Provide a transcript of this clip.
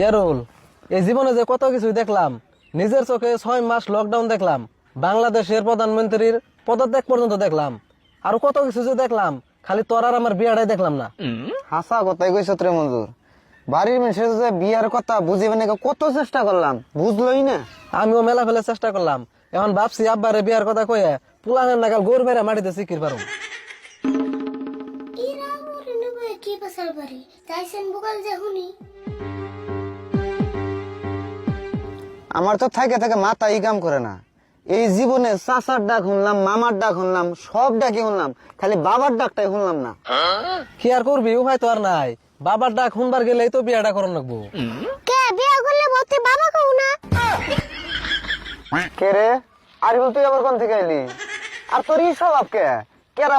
ইয়ারুল, এই জীবনে যে কত কিছু দেখলাম, নিজের চোখে 6 মাস লকডাউন দেখলাম, বাংলাদেশের প্রধানমন্ত্রীর পদত্যাগ পর্যন্ত দেখলাম, আর কত কিছু যে দেখলাম, খালি তোর আর আমার বিয়াটাই দেখলাম না। হাসা কথাই কইছ রে মঞ্জুর। বাড়ির মানুষের যে বিয়ার কথা বুঝিবে না কত চেষ্টা করলাম, বুঝলই না। আমিও মেলা ফেলে চেষ্টা করলাম, এখন ভাবছি আব্বারে বিয়ার কথা কয়ে পুলানের নাগাল গোর মেরে মাটিতে সিকির পারুম। এরা মরে নেবে কি পাসার বাড়ি তাইছেন বুকাল যে হুনি আমার তো থাকে থাকে মাথা ই কাম করে না। এই জীবনে চাচার ডাক শুনলাম, মামার ডাক শুনলাম, সব ডাকে শুনলাম, খালি বাবার ডাকটাই শুনলাম না। কি আর করবি, উপায় তো আর নাই। বাবার ডাক শুনবার গেলেই তো বিয়াটা করন লাগবো। কে বিয়া করলে বলতে বাবা কও না কে রে? আর তুই আবার কোন থেকে এলি? আর তোর ই স্বভাব কে? কেরা